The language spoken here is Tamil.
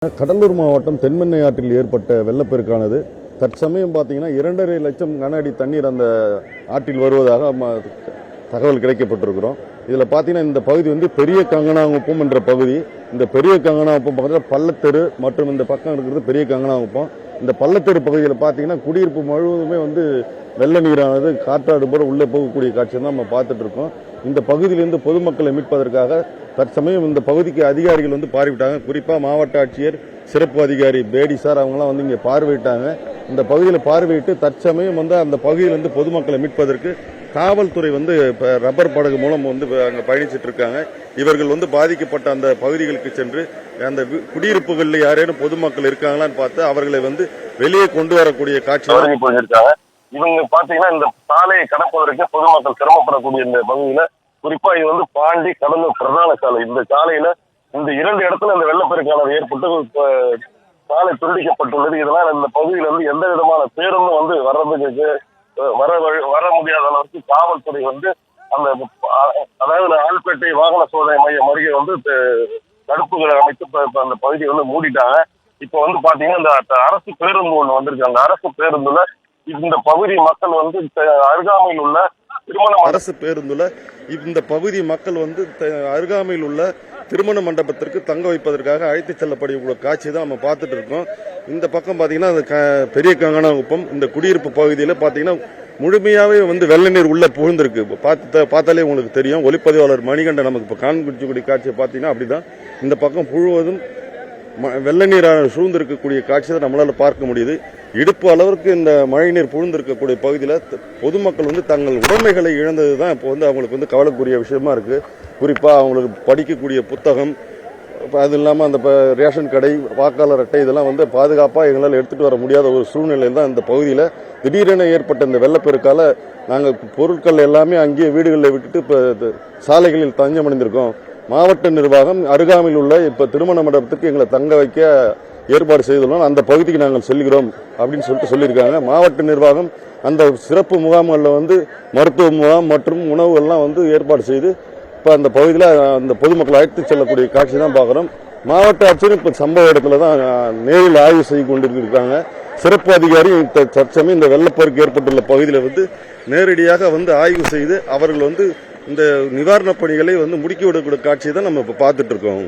கடலூர் மாவட்டம் தென்மண்ணை ஆற்றில் ஏற்பட்ட வெள்ளப்பெருக்கானது தற்சமயம் பார்த்தீங்கன்னா 2.5 லட்சம் கன அடி தண்ணீர் அந்த ஆற்றில் வருவதாக தகவல் கிடைக்கப்பட்டிருக்கிறோம். இதில் பார்த்தீங்கன்னா இந்த பகுதி வந்து பெரிய கங்கனாங்குப்பம் என்ற பகுதி. இந்த பெரிய கங்கனாங்குப்பம் பக்கத்தில் பள்ளத்தெரு மற்றும் இந்த பக்கம் இருக்கிறது பெரிய கங்கனாங்குப்பம். இந்த பள்ளத்தெரு பகுதியில் பார்த்தீங்கன்னா குடியிருப்பு முழுவதுமே வந்து வெள்ள நீரானது காற்றாடு போல உள்ளே போகக்கூடிய காட்சியை தான் நம்ம பார்த்துட்டு இருக்கோம். இந்த பகுதியிலிருந்து பொதுமக்களை மீட்பதற்காக தற்சமயம் இந்த பகுதிக்கு அதிகாரிகள் வந்து பார்வையிட்டாங்க. குறிப்பாக மாவட்ட ஆட்சியர், சிறப்பு அதிகாரி பேடி சார் அவங்களாம் வந்து இங்கே பார்வையிட்டாங்க. இந்த பகுதியில் பார்வையிட்டு தற்சமயம் வந்து அந்த பகுதியிலிருந்து பொதுமக்களை மீட்பதற்கு காவல்துறை வந்து ரப்பர் படகு மூலம் வந்து அங்கே பயணிச்சுட்டு இருக்காங்க. இவர்கள் வந்து பாதிக்கப்பட்ட அந்த பகுதிகளுக்கு சென்று அந்த குடியிருப்புகளில் யாரேனும் பொதுமக்கள் இருக்காங்களான்னு பார்த்து அவர்களை வந்து வெளியே கொண்டு வரக்கூடிய காட்சி போயிருக்காங்க. இவங்க பாத்தீங்கன்னா இந்த சாலையை கடப்பதற்கு பொதுமக்கள் சிரமப்படக்கூடிய இந்த பகுதியில குறிப்பா இது வந்து பாண்டி கடலூர் பிரதான சாலை. இந்த சாலையில இந்த 2 இடத்துல இந்த வெள்ளப்பெருக்கானது ஏற்பட்டு சாலை துண்டிக்கப்பட்டுள்ளது. இதனால் இந்த பகுதியில வந்து எந்த விதமான பேருந்தும் வந்து வர்றதுக்கு வர முடியாத அளவுக்கு காவல்துறை வந்து அந்த அதாவது ஆல்பேட்டை வாகன சோதனை மையம் அருகே வந்து தடுப்புகளை அமைத்து அந்த பகுதியை வந்து மூடிட்டாங்க. இப்ப வந்து பாத்தீங்கன்னா இந்த அரசு பேருந்து ஒண்ணு வந்திருக்கு. அந்த அரசு பேருந்துல இந்த பகுதி மக்கள் வந்து அருகாமையில் உள்ள அரசு பேருந்துல இந்த பகுதி மக்கள் வந்து அருகாமையில் உள்ள திருமண மண்டபத்திற்கு தங்க வைப்பதற்காக அழைத்து செல்லப்படக்கூடிய காட்சி தான் நம்ம பார்த்துட்டு இருக்கோம். இந்த பக்கம் பார்த்தீங்கன்னா பெரிய கங்கனாங்குப்பம் இந்த குடியிருப்பு பகுதியில் பார்த்தீங்கன்னா முழுமையாவே வந்து வெள்ள நீர் உள்ள புகுந்திருக்கு. பார்த்தாலே உங்களுக்கு தெரியும். ஒளிப்பதிவாளர் மணிகண்டன் நமக்கு இப்போ காண்பிக்கக்கூடிய காட்சியை பார்த்தீங்கன்னா அப்படிதான் இந்த பக்கம் முழுவதும் வெள்ள நீரான சூழ்ந்திருக்கக்கூடிய காட்சியை நம்மளால பார்க்க முடியுது. இடுப்பு அளவிற்கு இந்த மழை நீர் புழுந்திருக்கக்கூடிய பகுதியில் பொதுமக்கள் வந்து தங்கள் உடைமைகளை இழந்தது தான் இப்போ வந்து அவங்களுக்கு வந்து கவலைக்குரிய விஷயமா இருக்கு. குறிப்பாக அவங்களுக்கு படிக்கக்கூடிய புத்தகம், அது இல்லாமல் அந்த ரேஷன் கடை, வாக்காளர் அட்டை இதெல்லாம் வந்து பாதுகாப்பாக எங்களால் எடுத்துகிட்டு வர முடியாத ஒரு சூழ்நிலை தான் இந்த பகுதியில். திடீரென ஏற்பட்ட இந்த வெள்ளப்பெருக்கால நாங்கள் பொருட்கள் எல்லாமே அங்கேயே வீடுகளில் விட்டுட்டு இப்போ சாலைகளில் தஞ்சமடைந்திருக்கோம். மாவட்ட நிர்வாகம் அருகாமையில் உள்ள இப்ப திருமண மண்டபத்துக்கு எங்களை தங்க வைக்க ஏற்பாடு செய்துள்ளோம். அந்த பகுதிக்கு நாங்கள் செல்கிறோம் அப்படின்னு சொல்லியிருக்காங்க. மாவட்ட நிர்வாகம் அந்த சிறப்பு முகாம்களில் வந்து மருத்துவ முகாம் மற்றும் உணவுகள்லாம் வந்து ஏற்பாடு செய்து இப்ப அந்த பகுதியில் அந்த பொதுமக்களை அழைத்து செல்லக்கூடிய காட்சி தான் பார்க்கிறோம். மாவட்ட ஆட்சியர் இப்ப சம்பவ இடத்துல தான் நேரில் ஆய்வு செய்து கொண்டிருக்காங்க. சிறப்பு அதிகாரி தற்சமயம் இந்த வெள்ளப்பெருக்கு ஏற்பட்டுள்ள பகுதியில் வந்து நேரடியாக வந்து ஆய்வு செய்து அவர்கள் வந்து இந்த நிவாரணப் பணிகளை வந்து முடுக்கி விடக்கூடிய காட்சியை தான் நம்ம இப்ப பார்த்துட்டு இருக்கோம்.